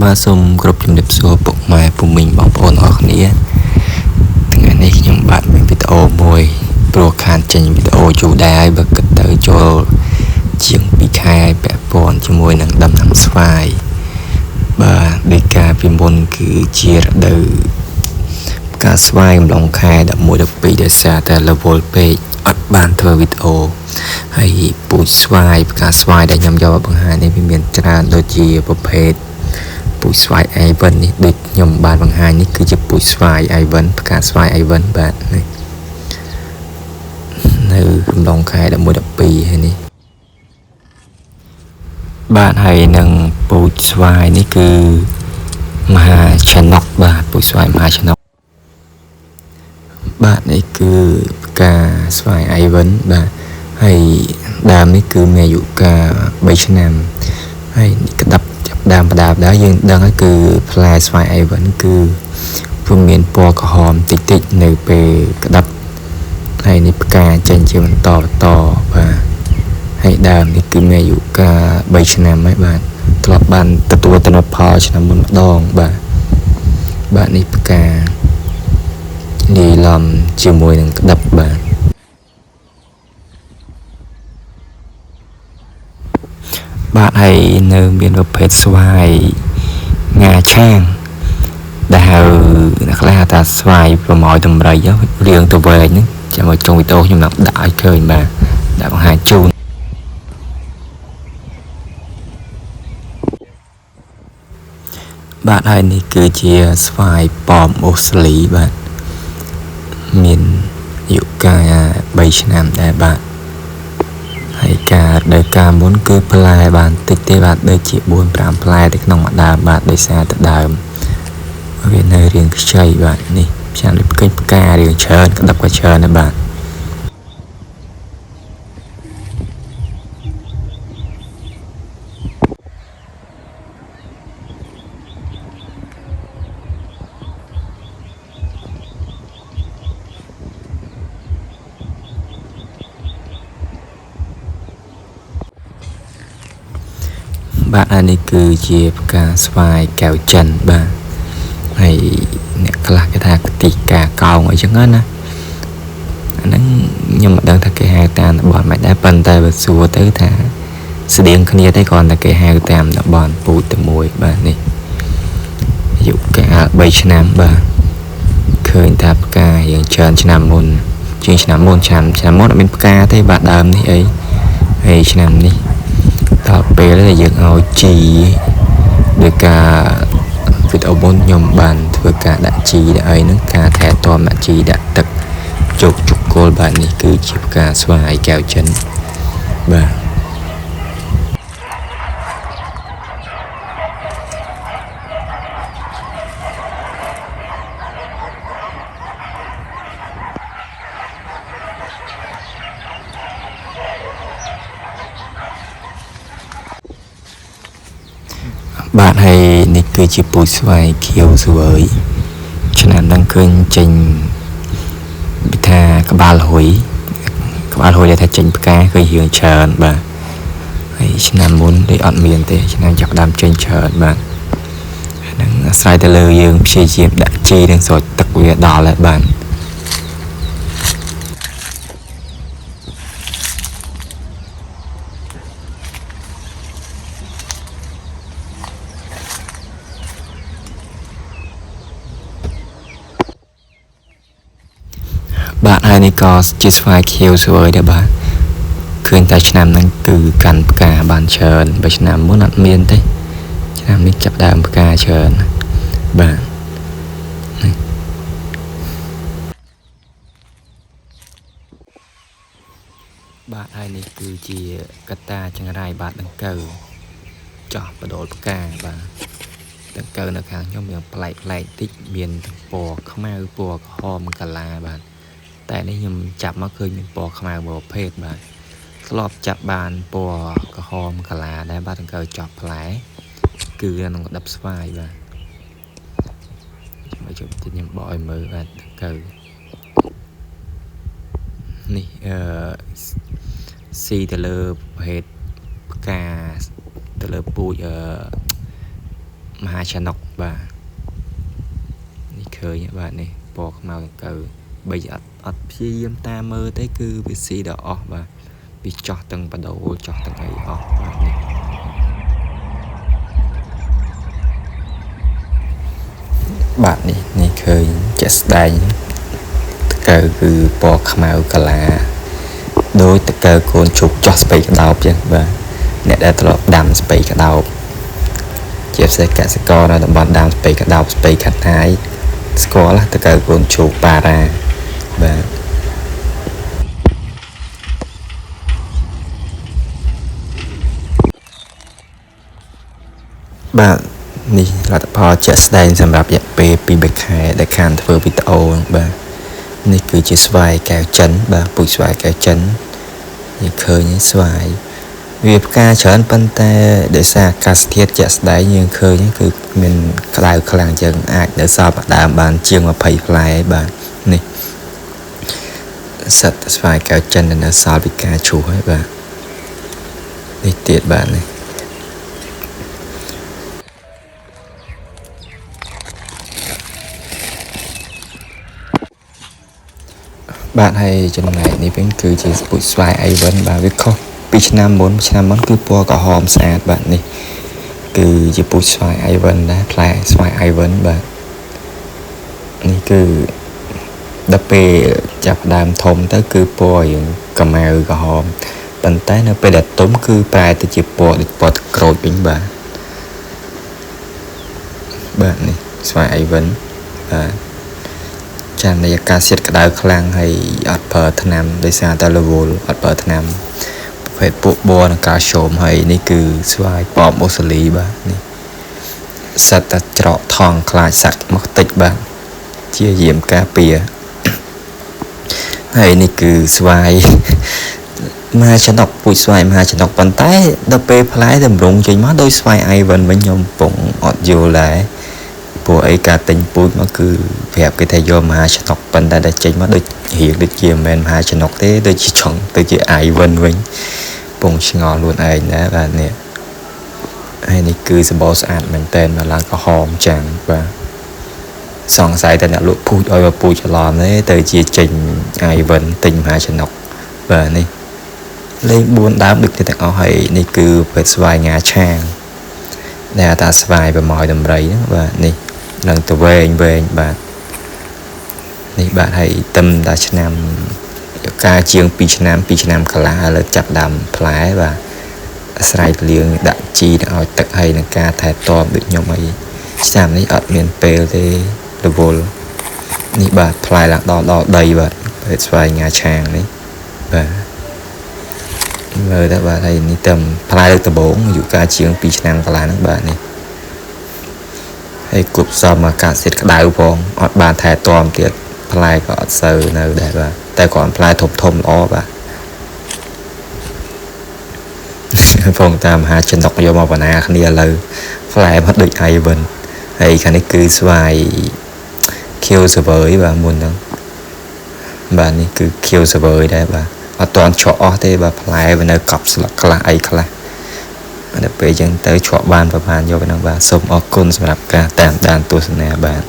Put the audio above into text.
បាទសូមគោរពជំរាបសួរពុកម៉ែពុំមីងបងប្អូនអរគ្នាថ្ងៃនេះខ្ញុំបាទមានវីដេអូមួយព្រោះខានចេញវីដេអូយូរដែរហើយបើគិតទៅចូលជាង2ខែពាក់ព័ន្ធជាមួយនឹងដំណាំស្វាយបាទដោយការពីមុនគឺជារដូវផ្កាស្វាយកំឡុងខែ11 12ដោយសារតែរវល់ពេកអត់បានធ្វើវីដេអូហើយពូជស្វាយផ្កាស្វាយដែលខ្ញុំយកមកបង្ហាញនេះវាមានច្រើនដូចជាប្រភេទពូជស្វាយអៃវិននេះដូចខ្ញុំបានបង្ហាញនេះគឺជាពូជស្វាយអៃវិនផ្កាស្វាយអៃវិនបាទនេះនៅកំឡុងខែ11 12ហើយនេះបាទហើយនឹងពូជស្វាយនេះគឺមហាឆនកបាទពូជស្វាយមហាឆនកបាទនេះគឺផ្កាស្វាយអៃវិនបាទហើយដើមនេះគឺមានអាយុកាល3ឆ្នាំហើយក្តាប់ចាប់ដើមផ្ដើមដែរយើងដឹងហើយគឺផ្លែស្វាយអៃវិនគឺវាមានពណ៌ក្រហមតិចតិចនៅពេលក្តាប់ហើយនេះផ្កាចេញជាបន្តបាទហើយដើមនេះគឺមានអាយុកាល3ឆ្នាំហើយបាទធ្លាប់បានទទួលទិន្នផលឆ្នាំមុនម្ដងបាទនេះផ្កាលាយឡំជាមួយនឹងក្តាប់បាទហើយនៅមានប្រភេទស្វាយងាឆាងដែលហៅអ្នកខ្លះហៅថាស្វាយប្រមោយតម្រៃរៀងទៅវែងហ្នឹងចាំមកចុងវីដេអូខ្ញុំនឹងដាក់ឲ្យឃើញបាទដាក់បង្ហាញជូនបាទហើយនេះគឺជាស្វាយប៉មអូស្ត្រាលីបាទមានអាយុកាល3ឆ្នាំដែរបាទហើយការដោយការមុនគឺផ្លែបានតិចទេបាទដូចជា 4-5 ផ្លែទៅក្នុងមួយដើមបាទដោយសារតែដើមវានៅរាងខ្ចីបាទនេះចាំដូចឃើញផ្ការាងច្រើនក្តាប់ក៏ច្រើនដែរបាទបាទអានេះគឺជាផ្កាស្វាយកែវចិនបាទហើយអ្នកខ្លះគេថាទីកាកោងអីចឹងណាអាហ្នឹងខ្ញុំមិនដឹងថាគេហៅតាមតំបន់មិនដែរប៉ុន្តែបើសួរទៅថាស្តៀងគ្នាទេគ្រាន់តែគេហៅតាមតំបន់ពូជតែមួយបាទនេះអាយុកាល3ឆ្នាំបាទឃើញថាផ្កាយ៉ាងច្រើនឆ្នាំមុនជាងឆ្នាំមុនឆ្នាំមុនអត់មានផ្កាទេបាទដើមនេះអីហើយឆ្នាំនេះដល់ពេលដែលយើងឲ្យជីដោយការវីដេអូមុនខ្ញុំបានធ្វើការដាក់ជីដាក់អីហ្នឹងការថែទាំដាក់ជីដាក់ទឹកជោគជគល់បាទនេះគឺជាផ្កាស្វាយកែវចិនបាទបាទហើយនេះគឺជាពូជស្វាយខៀវស្វើយឆ្នាំហ្នឹងឃើញចេញពីថាក្បាលហុយដែលថាចេញផ្កាឃើញរឿងច្រើនបាទហើយឆ្នាំមុននេះអត់មានទេឆ្នាំចាប់ដើមចេញច្រើនបាទហ្នឹងអាស្រ័យទៅលើយើងព្យាយាមដាក់ជីនិងស្រោចទឹកវាដល់ហើយបាទបាទហើយនេះក៏ជាស្វាយខៀវស្វើយដែរបាទឃើញតែឆ្នាំហ្នឹងគឺកាន់ផ្កាបានច្រើនបើឆ្នាំមុនអត់មានទេឆ្នាំនេះចាប់ដើមផ្កាច្រើនបាទបាទហើយនេះគឺជាកតាចង្រៃបាទដង្កូវចោះបដូលផ្កាបាទដង្កូវនៅខាងខ្ញុំមានប្លែកតិចមានពណ៌ខ្មៅពណ៌ក្រហមកាឡាបាទតែនេះខ្ញុំចាប់មកឃើញមានពណ៌ខ្មៅមួយប្រភេទបាទធ្លាប់ចាប់បានពណ៌ក្រហមកាឡាដែរបាទដង្កូវចប់ផ្លែគឺក្នុងក្តាប់ស្វាយបាទខ្ញុំបកឲ្យមើលបាទដង្កូវនេះស៊ីទៅលើប្រភេទផ្កាទៅលើពូជ មហាឆនកបាទនេះឃើញបាទនេះពណ៌ខ្មៅកើបីអត់ព្យាយាមតាមមើលទេគឺវាស៊ីដល់អស់បាទវាចោះទាំងបដូរចោះទាំងអីអស់បាទនេះបាទនេះឃើញជាក់ស្ដែងតកៅគឺពណ៌ខ្មៅកាឡាដោយតកៅកូនជុកចោះស្ពៃក្តោបចឹងបាទអ្នកដែលធ្លាប់ដាំស្ពៃក្តោបជាពិសេសកសិករនៅតំបន់ដាំស្ពៃក្តោបស្ពៃខាត់ណាយស្គាល់តកៅកូនជុកប៉ារ៉ាបាទនេះលទ្ធផលជាក់ស្ដែងសម្រាប់រយៈពេល2-3ខែដែលខានធ្វើវីដេអូបាទនេះគឺជាស្វាយកែវចិនបាទពូជស្វាយកែវចិននេះឃើញស្វាយវាផ្កាច្រើនប៉ុន្តែដោយសារអាកាសធាតុជាក់ស្ដែងយើងឃើញគឺមានក្តៅខ្លាំងយើងអាចនៅសល់ដើមបានជាង20ផ្លែបាទនេះសិតស្វាយកែវចិននៅសល់ពីការឈូសហើយបាទនេះទៀតបាទនេះបាទហើយចំណែកនេះវិញគឺជាពូជស្វាយអីវិនបាទវាខុសពីឆ្នាំមុនគឺពណ៌ក្រហមស្អាតបាទនេះគឺជាពូជស្វាយអីវិនដែរផ្លែស្វាយអីវិនបាទនេះគឺដល់ពេលចាប់ដើមធំទៅគឺពណ៌យើងកម្មៅក្រហមប៉ុន្តែនៅពេលដែលទុំគឺប្រែទៅជាពណ៌ដូចពណ៌ក្រូចវិញបាទនេះស្វាយអីវិនបាទចាំនៃអាកាសធាតុក្តៅខ្លាំងហើយអត់ប្រើថ្នាំដោយសារតែរវល់អត់ប្រើថ្នាំប្រភេទពួកបរនិងកាល់ស្យូមហើយនេះគឺស្វាយប៉បអូស្ត្រាលីបាទនេះសត្វតែច្រកថងខ្លាចសត្វមកតិចបាទជាយាមការពារហើយនេះគឺស្វាយមហាឆនកពូជស្វាយមហាឆនកប៉ុន្តែដល់ពេលផ្លែតម្រង់ចេញមកដោយស្វាយអីវិនវិញខ្ញុំពងអត់យល់ដែរពួកអីការទិញពូជមកគឺប្រាប់គេថាយកមហាឆនកប៉ុន្តែដែលចេញមកដូចរៀងដូចជាមិនមែនមហាឆនកទេដូចជាចង់ទៅជាអីវិនវិញពងឆ្ងល់ខ្លួនឯងដែរបាទនេះហើយនេះគឺសម្បូរស្អាតមែនតើមកឡើងក្រហមចាំងបាទសង្ស័យតែអ្នកលក់ពូជឲ្យមកពូជច្រឡំទេទៅជាចេញអីវិនទិញមហាឆនកបាទនេះលេខ4ដើមដូចគ្នាទាំងអស់ហើយនេះគឺប្រភេទស្វាយងាឆាងដែលតាស្វាយប្រម៉ោយដំរីហ្នឹងបាទនេះនឹងទៅវែងបាទនេះបាទហើយទឹមតាឆ្នាំការជាង2ឆ្នាំកន្លះឥឡូវចាប់ដើមផ្លែបាទអាស្រ័យពលាងដាក់ជីឲ្យទឹកហើយនឹងការថែទាំដូចខ្ញុំអីឆ្នាំនេះអត់មានពេលទេរវល់នេះបាទផ្លែឡើងដល់ដីបាទប្រភេទស្វាយងាឆាងនេះបាទមើលទៅបាទហើយនេះតែផ្លែលើកដំបូងអាយុកាលជាង2ឆ្នាំកន្លះហ្នឹងបាទនេះហើយគប់សមអាកាសធាតុក្តៅផងអត់បានថែទាំទៀតផ្លែក៏អត់សូវនៅដែរបាទតែគ្រាន់ផ្លែធំល្អបាទផងតាមមហាឆនកយកមកបណ្ណាគ្នាឥឡូវផ្លែមកដូចអីវិនហើយខាងនេះគឺស្វាយខៀវសវើយបាទមុនហ្នឹងបាទនេះគឺខៀវសវើយដែរបាទអត់ទាន់ឆក់អស់ទេបាទផ្លែវានៅកប់ស្លឹកខ្លះអីខ្លះដល់ពេលអញ្ចឹងទៅឆក់បានប្រហែលយកទៅហ្នឹងបាទសូមអរគុណសម្រាប់ការតាមដានទស្សនាបាទ